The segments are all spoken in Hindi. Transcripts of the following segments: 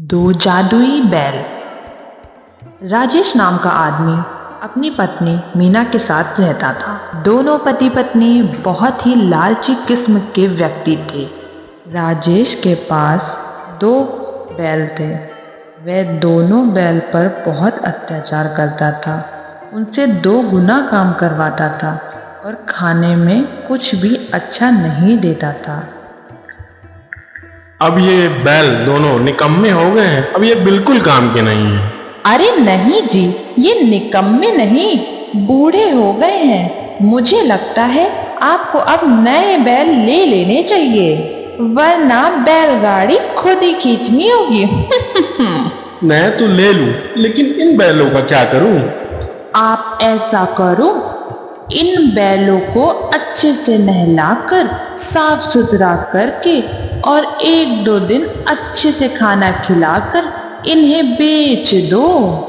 दो जादुई बैल। राजेश नाम का आदमी अपनी पत्नी मीना के साथ रहता था। दोनों पति पत्नी बहुत ही लालची किस्म के व्यक्ति थे। राजेश के पास दो बैल थे। वह दोनों बैल पर बहुत अत्याचार करता था, उनसे 2 गुना काम करवाता था और खाने में कुछ भी अच्छा नहीं देता था। अब ये बैल दोनों निकम्मे हो गए हैं, अब ये बिल्कुल काम के नहीं है। अरे नहीं जी, ये निकम्मे नहीं, बूढ़े हो गए हैं। मुझे लगता है आपको अब नए बैल ले लेने चाहिए, वरना बैलगाड़ी खुद ही खींचनी होगी। मैं तो ले लूं, लेकिन इन बैलों का क्या करूं? आप ऐसा करो, इन बैलों को अच्छे से नहलाकर साफ सुथरा करके और 1-2 दिन अच्छे से खाना खिलाकर इन्हें बेच दो।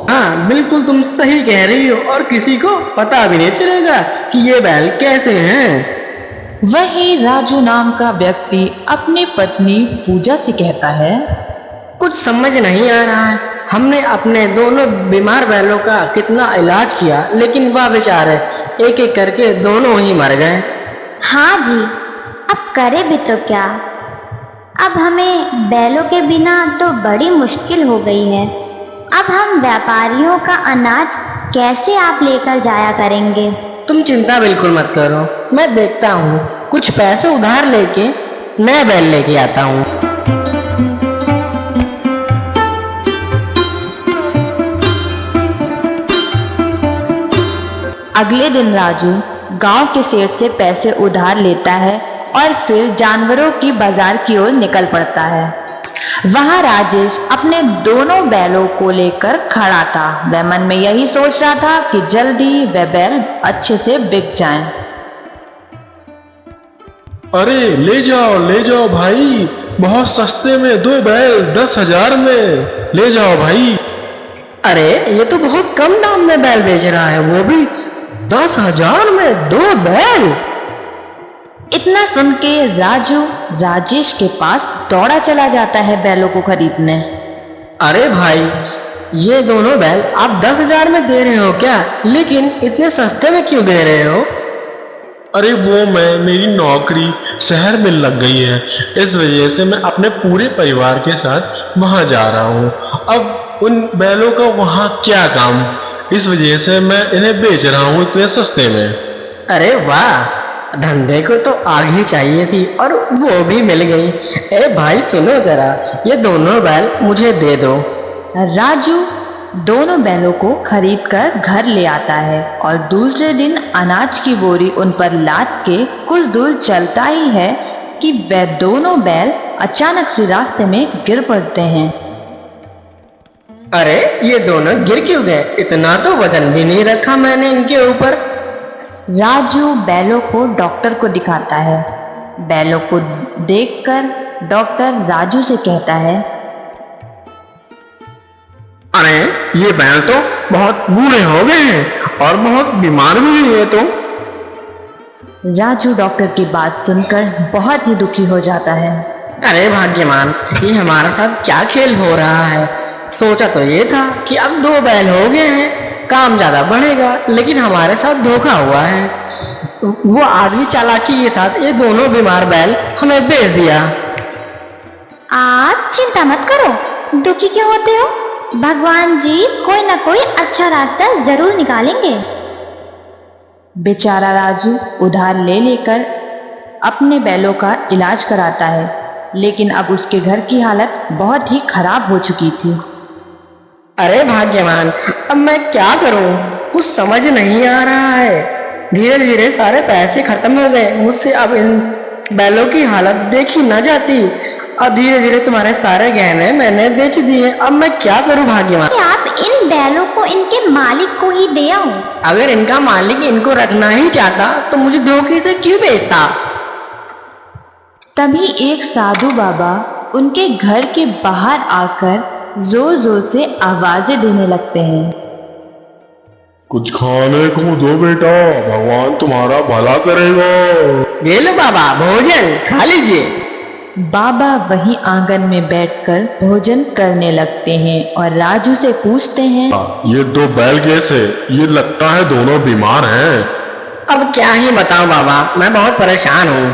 हाँ, बिल्कुल तुम सही कह रही हो और किसी को पता भी नहीं चलेगा कि ये बैल कैसे हैं। वही राजू नाम का व्यक्ति अपनी पत्नी पूजा से कहता है, कुछ समझ नहीं आ रहा है। हमने अपने दोनों बीमार बैलों का कितना इलाज किया, लेकिन वह बेचारे एक एक करके दोनों ही मर गए। हाँ जी, अब करे भी तो क्या। अब हमें बैलों के बिना तो बड़ी मुश्किल हो गई है। अब हम व्यापारियों का अनाज कैसे आप लेकर जाया करेंगे? तुम चिंता बिल्कुल मत करो, मैं देखता हूँ, कुछ पैसे उधार लेके नए बैल लेके आता हूँ। अगले दिन राजू गांव के सेठ से पैसे उधार लेता है और फिर जानवरों की बाजार की ओर निकल पड़ता है। वहां राजेश अपने दोनों बैलों को लेकर खड़ा था। वह मन में यही सोच रहा था कि जल्दी वह बैल अच्छे से बिक जाएं। अरे ले जाओ भाई, बहुत सस्ते में 2 बैल 10,000 में ले जाओ भाई। अरे ये तो बहुत कम दाम में बैल बेच रहा है, वो भी 10,000 में 2 बैल। इतना सुन के राजू राजेश के पास दौड़ा चला जाता है बैलों को खरीदने। अरे भाई, ये दोनों बैल आप 10,000 में दे रहे हो क्या? लेकिन इतने सस्ते में क्यों दे रहे हो? अरे वो मेरी नौकरी शहर में लग गई है, इस वजह से मैं अपने पूरे परिवार के साथ वहां जा रहा हूँ। अब उन बैलों का वहां क्या काम, इस वजह से मैं इन्हें बेच रहा हूँ इतने सस्ते में। अरे वाह, धंधे को तो आग ही चाहिए थी और वो भी मिल गई। ए भाई सुनो जरा, ये दोनों बैल मुझे दे दो। राजू दोनों बैलों को खरीदकर घर ले आता है और दूसरे दिन अनाज की बोरी उन पर लाद के कुछ दूर चलता ही है कि वह दोनों बैल अचानक से रास्ते में गिर पड़ते हैं। अरे ये दोनों गिर क्यों गए? इतना तो वजन भी नहीं रखा मैंने इनके ऊपर। राजू बैलों को डॉक्टर को दिखाता है। बैलों को देखकर डॉक्टर राजू से कहता है, अरे ये बैल तो बहुत बूढ़े हो गए हैं और बहुत बीमार भी हैं। तो राजू डॉक्टर की बात सुनकर बहुत ही दुखी हो जाता है। अरे भाग्यवान, ये हमारे साथ क्या खेल हो रहा है? सोचा तो ये था कि अब 2 बैल हो गए हैं, काम ज्यादा बढ़ेगा, लेकिन हमारे साथ धोखा हुआ है। वो आदमी चालाकी के साथ ये दोनों बीमार बैल हमें बेच दिया। आप चिंता मत करो, दुखी क्यों होते हो? भगवान जी कोई ना कोई अच्छा रास्ता जरूर निकालेंगे। बेचारा राजू उधार ले लेकर अपने बैलों का इलाज कराता है, लेकिन अब उसके घर की हालत बहुत ही खराब हो चुकी थी। अरे भाग्यवान, अब मैं क्या करूं? कुछ समझ नहीं आ रहा है। धीरे धीरे सारे पैसे खत्म हो गए मुझसे, अब इन बैलों की हालत देखी न जाती और धीरे धीरे तुम्हारे सारे गहने मैंने बेच दिए। अब मैं क्या करूं भाग्यवान? आप इन बैलों को इनके मालिक को ही दे आओ। अगर इनका मालिक इनको रखना ही चाहता तो मुझे धोखे से क्यों बेचता? तभी एक साधु बाबा उनके घर के बाहर आकर जोर जोर से आवाजें देने लगते हैं। कुछ खाने को दो बेटा, भगवान तुम्हारा भला करेगा। ये लो बाबा, भोजन खा लीजिए। बाबा वहीं आंगन में बैठकर भोजन करने लगते हैं और राजू से पूछते हैं, ये दो बैल कैसे? ये लगता है दोनों बीमार हैं। अब क्या ही बताऊं बाबा, मैं बहुत परेशान हूँ।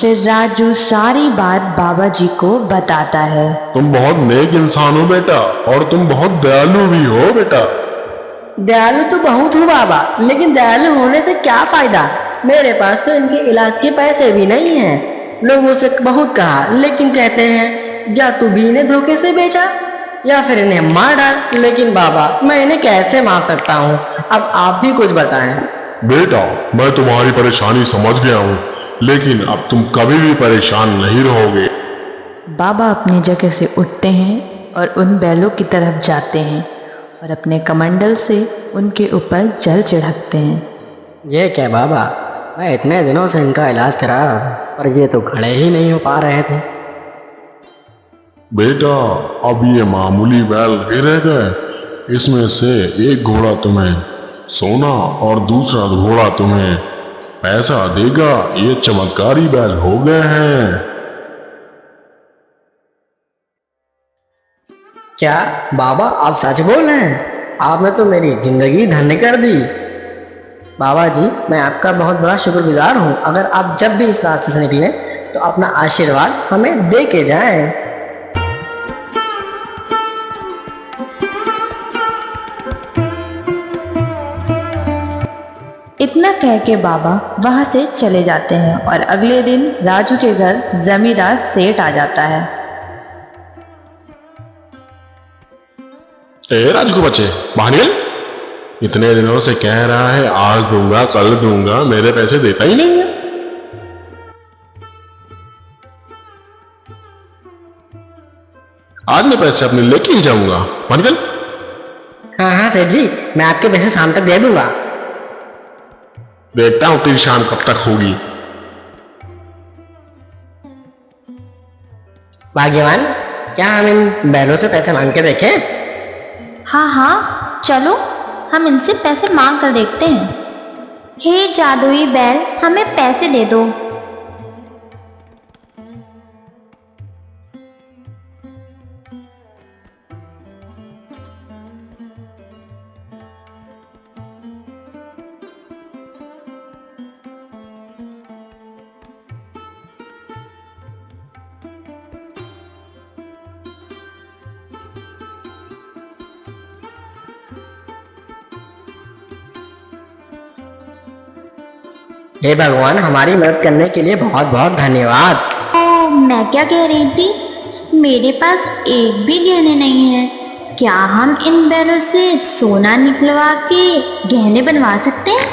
फिर राजू सारी बात बाबा जी को बताता है। तुम बहुत नेक इंसान हो बेटा, और तुम बहुत दयालु भी हो बेटा। दयालु तो बहुत हूँ बाबा, लेकिन दयालु होने से क्या फायदा? मेरे पास तो इनके इलाज के पैसे भी नहीं हैं। लोगों से बहुत कहा, लेकिन कहते हैं या तू भी इन्हें धोखे से बेचा या फिर इन्हें मार डाल। लेकिन बाबा, मैं इन्हें कैसे मार सकता हूँ? अब आप भी कुछ बताएं। बेटा, मैं तुम्हारी परेशानी समझ गया हूँ, लेकिन अब तुम कभी भी परेशान नहीं रहोगे। बाबा अपनी जगह से उठते हैं और उन बैलों की तरफ जाते हैं और अपने कमंडल से उनके ऊपर जल छिड़कते हैं। ये क्या बाबा, मैं इतने दिनों से इनका इलाज करा रहा था, पर ये तो खड़े ही नहीं हो पा रहे थे। बेटा, अब ये मामूली बैल नहीं रह गए। इसमें से एक घोड़ा तुम्हें सोना और दूसरा घोड़ा तुम्हें पैसा देगा। ये चमत्कारी बैल हो गए हैं। क्या बाबा, आप सच बोल रहे हैं? आपने तो मेरी जिंदगी धन्य कर दी। बाबा जी, मैं आपका बहुत बड़ा शुक्रगुजार हूँ। अगर आप जब भी इस रास्ते से निकलें तो अपना आशीर्वाद हमें दे के जाएं। इतना कह के बाबा वहां से चले जाते हैं और अगले दिन राजू के घर जमींदार सेठ आ जाता है। ए राजू के बच्चे, बाहर निकल। इतने दिनों से कह रहा है आज दूंगा कल दूंगा, मेरे पैसे देता ही नहीं है। आज मैं पैसे अपने लेके ही जाऊंगा। बाहर निकल। हाँ हाँ सेठ जी, मैं आपके पैसे शाम तक दे दूंगा। देखता हूं तेरी शाम कब तक होगी। भाग्यवान, क्या हम इन बैलों से पैसे मांग के देखें? हाँ हाँ, चलो हम इनसे पैसे मांग कर देखते हैं। हे जादुई बैल, हमें पैसे दे दो। हे भगवान, हमारी मदद करने के लिए बहुत बहुत धन्यवाद। ओ, मैं क्या कह रही थी, मेरे पास एक भी गहने नहीं है। क्या हम इन बैलों से सोना निकलवा के गहने बनवा सकते हैं?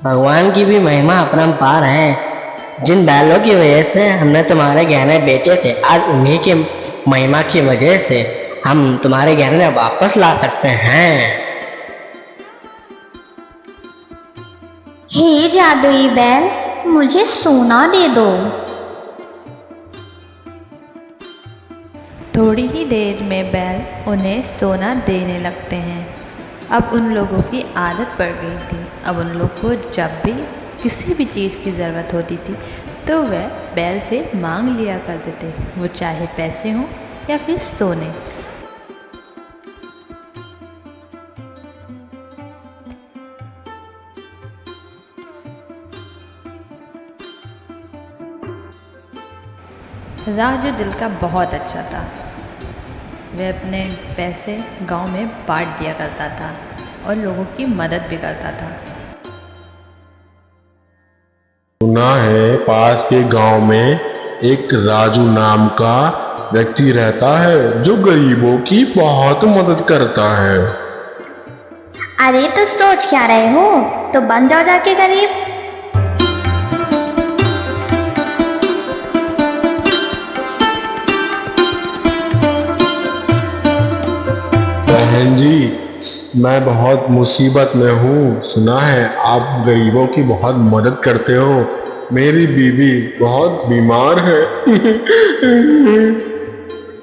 भगवान की भी महिमा अपरंपार है। जिन बैलों की वजह से हमने तुम्हारे गहने बेचे थे, आज उन्हीं की महिमा की वजह से हम तुम्हारे गहने वापस ला सकते हैं। हे जादुई बैल, मुझे सोना दे दो। थोड़ी ही देर में बैल उन्हें सोना देने लगते हैं। अब उन लोगों की आदत पड़ गई थी। अब उन लोग को जब भी किसी भी चीज़ की ज़रूरत होती थी तो वह बैल से मांग लिया करते थे, वो चाहे पैसे हों या फिर सोने। राजू दिल का बहुत अच्छा था। वह अपने पैसे गांव में बांट दिया करता था और लोगों की मदद भी करता था। सुना है पास के गांव में एक राजू नाम का व्यक्ति रहता है जो गरीबों की बहुत मदद करता है। अरे तो सोच क्या रहे हो, तो बन जाओ जाके गरीब। बहन जी, मैं बहुत मुसीबत में हूँ। सुना है आप गरीबों की बहुत मदद करते हो। मेरी बीवी बहुत बीमार है।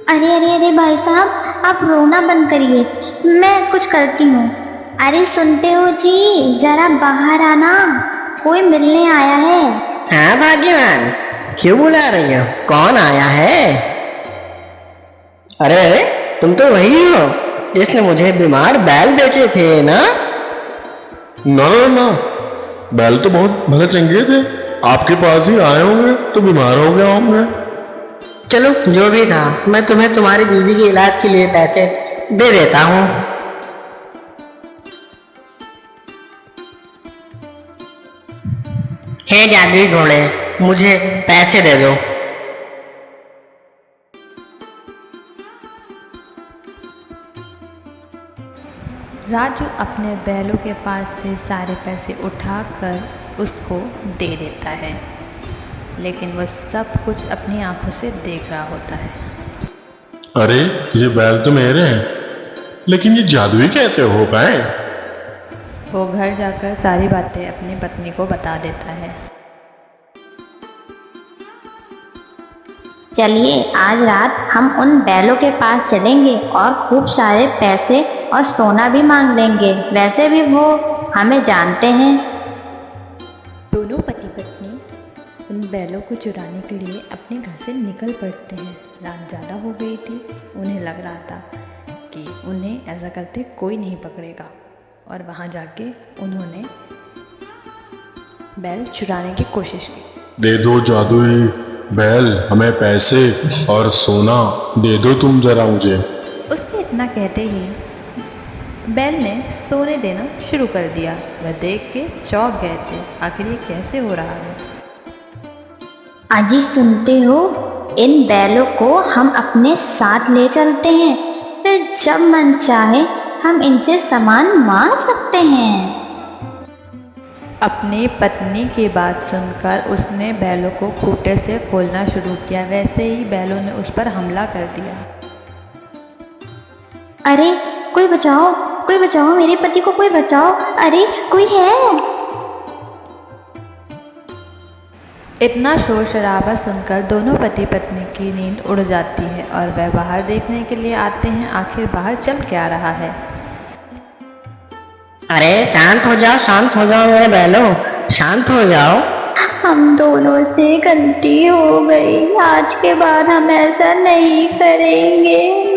अरे अरे अरे भाई साहब, आप रोना बंद करिए, मैं कुछ करती हूँ। अरे सुनते हो जी, जरा बाहर आना, कोई मिलने आया है। हाँ भाग्यवान, क्यों बुला रही हो? कौन आया है? अरे अरे, तुम तो वही हो जिसने मुझे बीमार बैल बेचे थे ना? ना ना ना, बैल तो बहुत भले चंगे थे, आपके पास ही आए होंगे तो बीमार हो गया होंगे। चलो जो भी था, मैं तुम्हें तुम्हारी बीवी के इलाज के लिए पैसे दे देता हूँ। हे जादुई घोड़े, मुझे पैसे दे दो। राजू अपने बैलों के पास से सारे पैसे उठाकर उसको दे देता है, लेकिन वह सब कुछ अपनी आंखों से देख रहा होता है। अरे ये बैल तो मेरे हैं, लेकिन ये जादुई कैसे हो पाए? वो घर जाकर सारी बातें अपनी पत्नी को बता देता है। चलिए आज रात हम उन बैलों के पास चलेंगे और खूब सारे पैसे और सोना भी मांग लेंगे। वैसे भी वो हमें जानते हैं। दोनों पति पत्नी उन बैलों को चुराने के लिए अपने घर से निकल पड़ते हैं। रात ज़्यादा हो गई थी, उन्हें लग रहा था कि उन्हें ऐसा करते कोई नहीं पकड़ेगा, और वहाँ जाके उन्होंने बैल चुराने की कोशिश की। दे दो जादुई बैल, हमें पैसे और सोना दे दो तुम जरा मुझे। उसके इतना कहते ही बैल ने सोने देना शुरू कर दिया। वह देख के चौंक गए थे, आखिर ये कैसे हो रहा है। अजी सुनते हो, इन बैलों को हम अपने साथ ले चलते हैं, फिर जब मन चाहे हम इनसे सामान मांग सकते हैं। अपनी पत्नी की बात सुनकर उसने बैलों को खूंटे से खोलना शुरू किया। वैसे ही बैलों ने उस पर हमला कर दिया। अरे कोई बचाओ, कोई बचाओ, मेरे पति को कोई बचाओ, अरे कोई है। इतना शोर शराबा सुनकर दोनों पति पत्नी की नींद उड़ जाती है और वह बाहर देखने के लिए आते हैं आखिर बाहर चल क्या रहा है। अरे शांत हो जाओ मेरे बैलों, शांत हो जाओ। हम दोनों से गलती हो गई, आज के बाद हम ऐसा नहीं करेंगे।